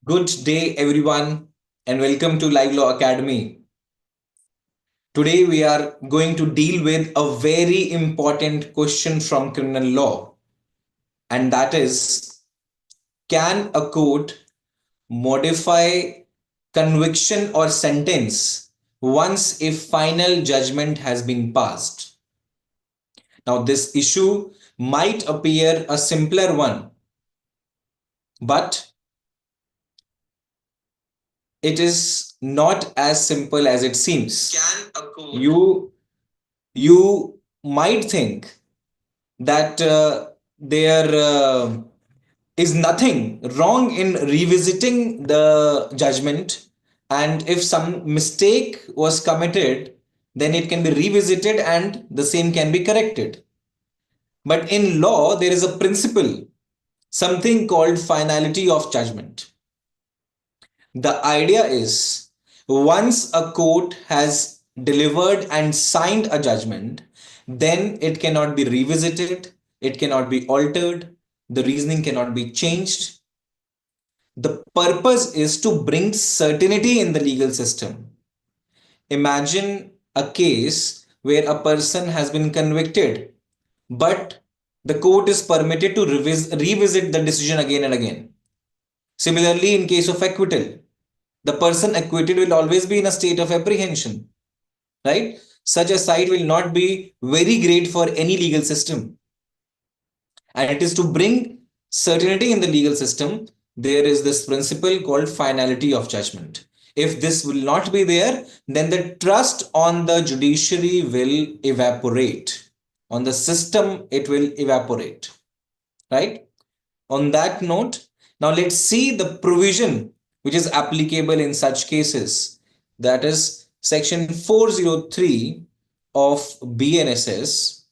Good day, everyone, and welcome to LiveLaw Academy. Today, we are going to deal with a very important question from criminal law, and that is, can a court modify conviction or sentence once a final judgment has been passed? Now, this issue might appear a simpler one, but it is not as simple as it seems. Can a court you might think that there is nothing wrong in revisiting the judgment, and if some mistake was committed, then it can be revisited and the same can be corrected. But in law, there is a principle, something called finality of judgment. The idea is once a court has delivered and signed a judgment, then it cannot be revisited, it cannot be altered, the reasoning cannot be changed. The purpose is to bring certainty in the legal system. Imagine a case where a person has been convicted, but the court is permitted to revisit the decision again and again. Similarly, in case of acquittal, the person acquitted will always be in a state of apprehension, right? Such a sight will not be very great for any legal system. And it is to bring certainty in the legal system, there is this principle called finality of judgment. If this will not be there, then the trust on the judiciary will evaporate. On the system, it will evaporate, right? On that note, now let's see the provision which is applicable in such cases. That is section 403 of BNSS.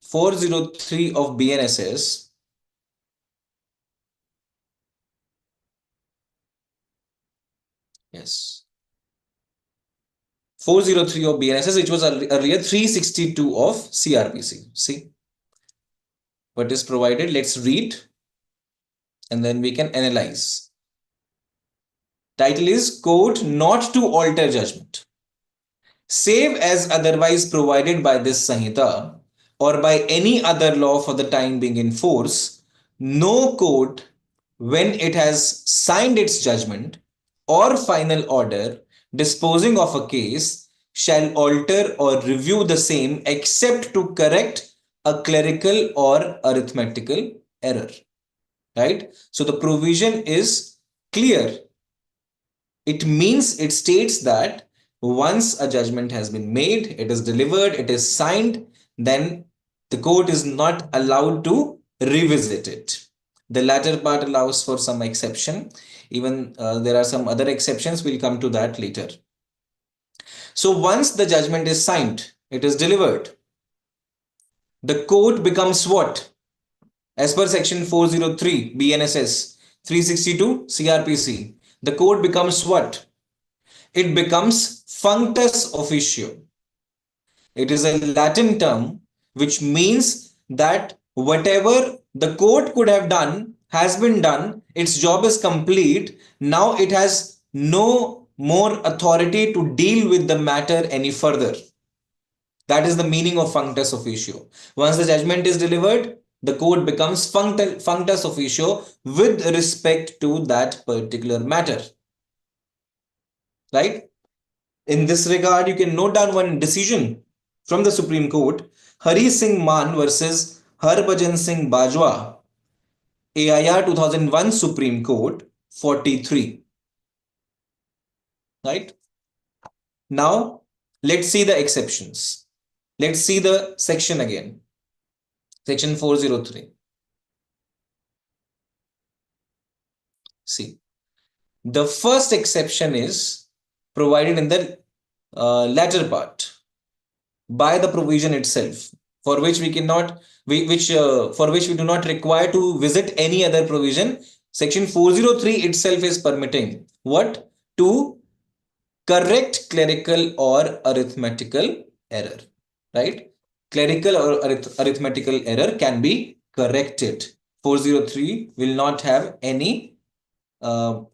403 of BNSS. Yes. 403 of BNSS, which was earlier 362 of CRPC. See what is provided. Let's read and then we can analyze. Title is Court Not to Alter Judgment. Save as otherwise provided by this Sanhita or by any other law for the time being in force, no court, when it has signed its judgment or final order disposing of a case, shall alter or review the same except to correct a clerical or arithmetical error. Right? So the provision is clear. It means it states that once a judgment has been made, it is delivered, it is signed, then the court is not allowed to revisit it. The latter part allows for some exception. Even there are some other exceptions. We'll come to that later. So once the judgment is signed, it is delivered. The court becomes what? As per section 403 BNSS 362 CRPC, the court becomes what? It becomes functus officio. It is a Latin term which means that whatever the court could have done has been done, its job is complete. Now it has no more authority to deal with the matter any further. That is the meaning of functus officio. Once the judgment is delivered, the court becomes functus officio with respect to that particular matter. Right? In this regard, you can note down one decision from the Supreme Court, Hari Singh Man versus Harbhajan Singh Bajwa, AIR 2001 Supreme Court 43. Right? Now, let's see the exceptions. Let's see the section again. Section 403. See, the first exception is provided in the latter part by the provision itself, for which we cannot, for which we do not require to visit any other provision. Section 403 itself is permitting what? To correct clerical or arithmetical error, right? Clerical or arithmetical error can be corrected. 403 will not have any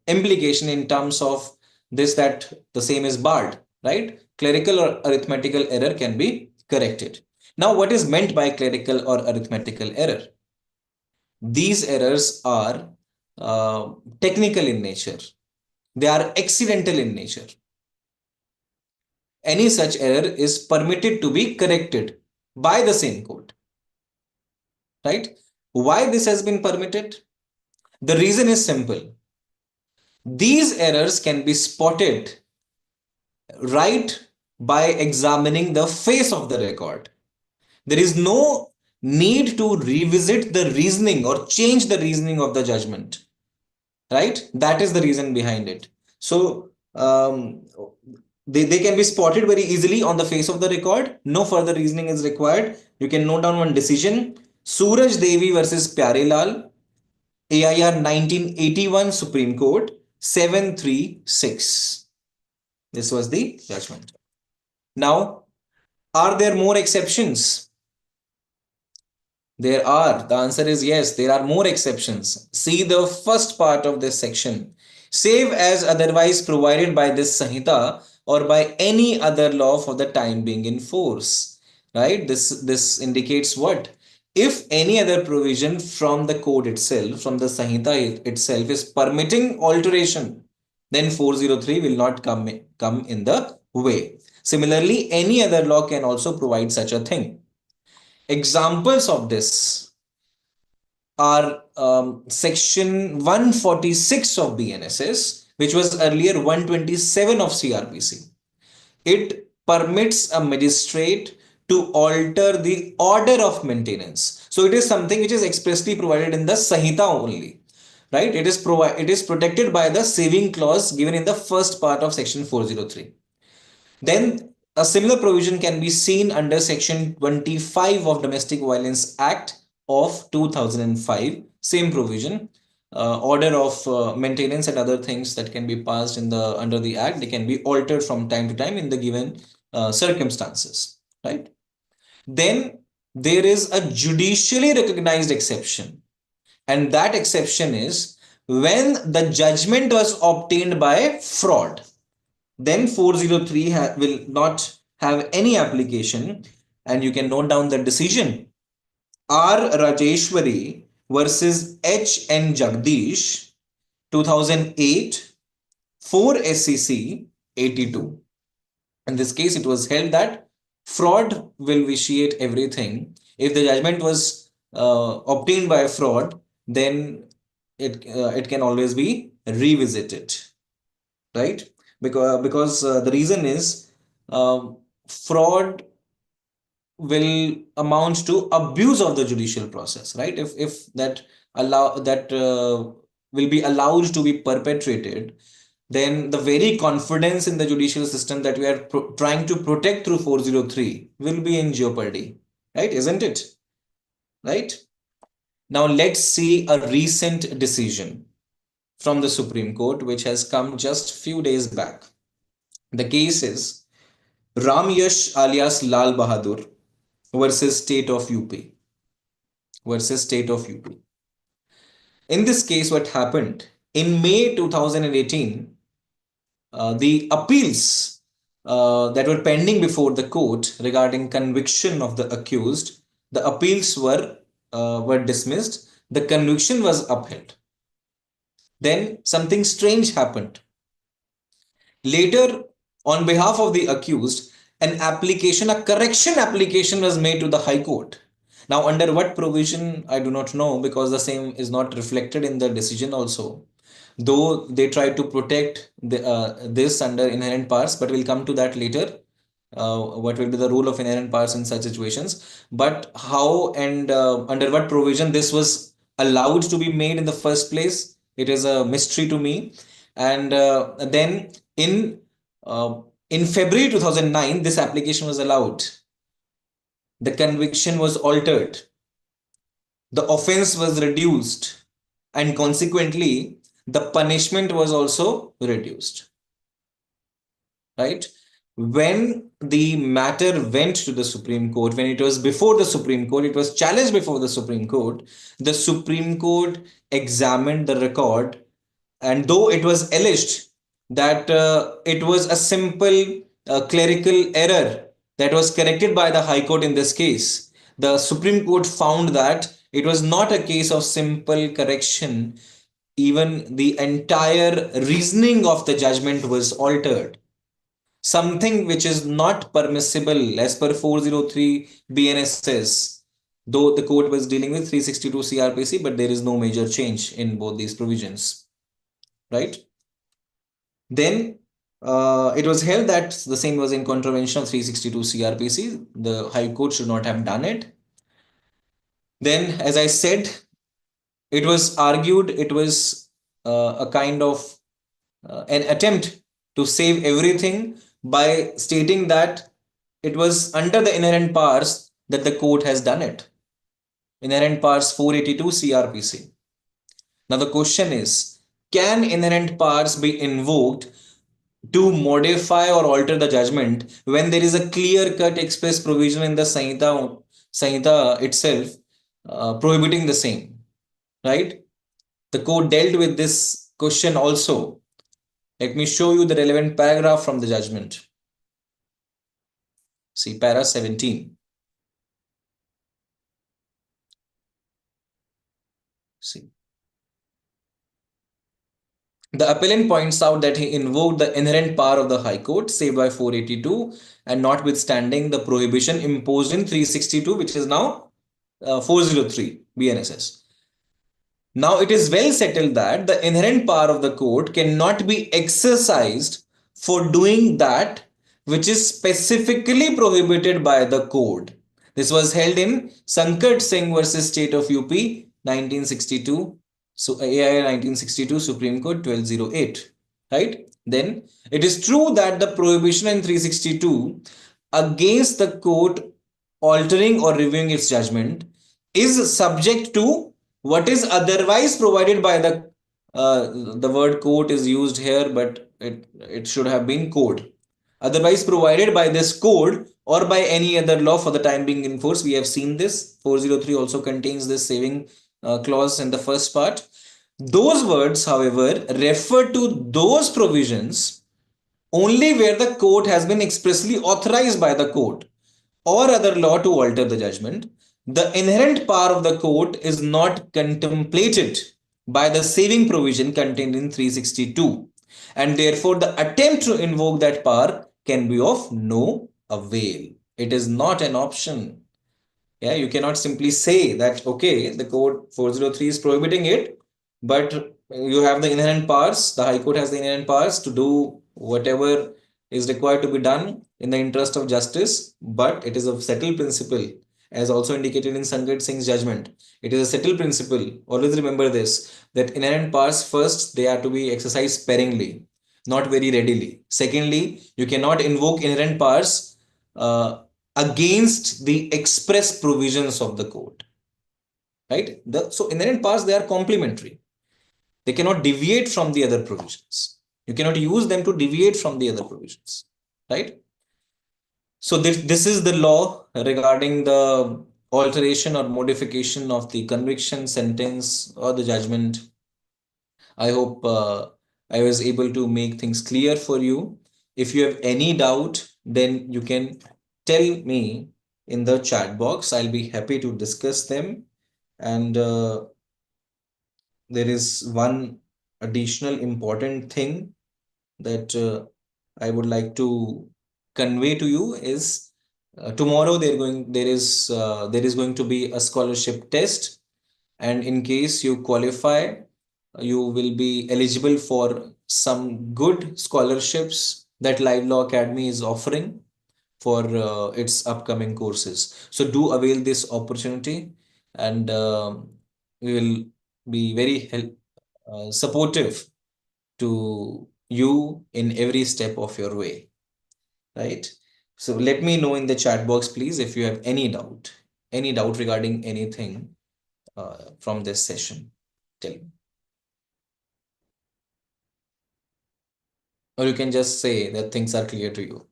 implication in terms of this, that the same is barred, right? Clerical or arithmetical error can be corrected. Now, what is meant by clerical or arithmetical error? These errors are technical in nature. They are accidental in nature. Any such error is permitted to be corrected by the same court, right? Why this has been permitted? The reason is simple. These errors can be spotted right by examining the face of the record. There is no need to revisit the reasoning or change the reasoning of the judgment, right? That is the reason behind it. So they can be spotted very easily on the face of the record. No further reasoning is required. You can note down one decision: Suraj Devi versus Pyare Lal, AIR 1981, Supreme Court, 736. This was the judgment. Now, are there more exceptions? There are. The answer is yes, there are more exceptions. See the first part of this section. Save as otherwise provided by this Sanhita or by any other law for the time being in force. Right? This indicates what? If any other provision from the code itself, from the Sanhita itself, is permitting alteration, then 403 will not come in the way. Similarly, any other law can also provide such a thing. Examples of this are section 146 of BNSS, which was earlier 127 of CRPC. It permits a magistrate to alter the order of maintenance. So it is something which is expressly provided in the Sanhita only, right? It is protected by the saving clause given in the first part of section 403. Then a similar provision can be seen under section 25 of Domestic Violence Act of 2005. Same provision, order of maintenance and other things that can be passed in the under the act, they can be altered from time to time in the given circumstances, right? Then there is a judicially recognized exception, and that exception is when the judgment was obtained by fraud. Then 403 will not have any application, and you can note down the decision. R. Rajeshwari versus H. N. Jagdish, 2008, 4 SCC 82. In this case, it was held that fraud will vitiate everything. If the judgment was obtained by fraud, then it can always be revisited, right? Because the reason is fraud will amount to abuse of the judicial process, right? If that will be allowed to be perpetrated, then the very confidence in the judicial system that we are trying to protect through 403 will be in jeopardy, right? Isn't it? Right? Now let's see a recent decision from the Supreme Court, which has come just few days back. The case is Ram Yash alias Lal Bahadur versus State of UP. In this case, what happened? In May 2018, the appeals that were pending before the court regarding conviction of the accused, the appeals were dismissed. The conviction was upheld. Then something strange happened. Later, on behalf of the accused, a correction application was made to the High Court. Now, under what provision, I do not know, because the same is not reflected in the decision also. Though they try to protect this under inherent parts, but we'll come to that later. What will be the role of inherent parts in such situations? But how and under what provision this was allowed to be made in the first place, it is a mystery to me. And then in February 2009, this application was allowed. The conviction was altered. The offense was reduced, and consequently, the punishment was also reduced. Right? when the matter went to the Supreme Court, when it was before the Supreme Court, it was challenged before the Supreme Court examined the record, and though it was alleged that it was a simple clerical error that was corrected by the High Court in this case, the Supreme Court found that it was not a case of simple correction. Even the entire reasoning of the judgment was altered, something which is not permissible as per 403 BNSS, though the court was dealing with 362 CRPC, but there is no major change in both these provisions, right? Then it was held that the same was in contravention of 362 CRPC. The High Court should not have done it. Then, as I said, it was argued it was a kind of an attempt to save everything by stating that it was under the inherent powers that the court has done it. Inherent powers 482 CRPC. Now the question is, can inherent powers be invoked to modify or alter the judgment when there is a clear-cut express provision in the Sanhita itself prohibiting the same, right? The court dealt with this question also. Let me show you the relevant paragraph from the judgment. See, para 17. See. The appellant points out that he invoked the inherent power of the High Court, saved by 482, and notwithstanding the prohibition imposed in 362, which is now 403 BNSS. Now, it is well settled that the inherent power of the court cannot be exercised for doing that which is specifically prohibited by the code. This was held in Sankat Singh versus State of UP 1962. So AI 1962 Supreme Court 1208. Right? Then it is true that the prohibition in 362 against the court altering or reviewing its judgment is subject to what is otherwise provided by the word court is used here, but it should have been code. Otherwise provided by this code or by any other law for the time being in force. We have seen this. 403 also contains this saving clause in the first part. Those words, however, refer to those provisions only where the court has been expressly authorized by the court or other law to alter the judgment. The inherent power of the court is not contemplated by the saving provision contained in 362, and therefore the attempt to invoke that power can be of no avail. It is not an option. Yeah, you cannot simply say that, okay, the code 403 is prohibiting it, but you have the inherent powers, the High Court has the inherent powers to do whatever is required to be done in the interest of justice, but it is a settled principle, as also indicated in Sangat Singh's judgment. It is a settled principle. Always remember this, that inherent powers, first, they are to be exercised sparingly, not very readily. Secondly, you cannot invoke inherent powers against the express provisions of the code. Right? So inherent powers, they are complementary. They cannot deviate from the other provisions. You cannot use them to deviate from the other provisions. Right? So this is the law regarding the alteration or modification of the conviction, sentence, or the judgment. I hope I was able to make things clear for you. If you have any doubt, then you can tell me in the chat box. I'll be happy to discuss them. And there is one additional important thing that I would like to convey to you is tomorrow there is going to be a scholarship test, and in case you qualify, you will be eligible for some good scholarships that LiveLaw Academy is offering for its upcoming courses. So do avail this opportunity, and we will be very supportive to you in every step of your way, right? So let me know in the chat box, please, if you have any doubt regarding anything from this session. Tell me. Or you can just say that things are clear to you.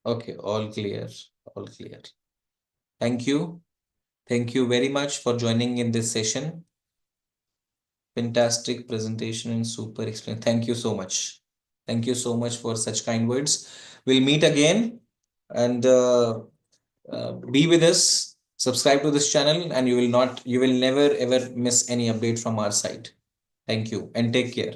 Okay, all clear. All clear. Thank you. Thank you very much for joining in this session. Fantastic presentation and super explain. Thank you so much. Thank you so much for such kind words. We'll meet again, and be with us. Subscribe to this channel, and you will never ever miss any update from our side. Thank you and take care.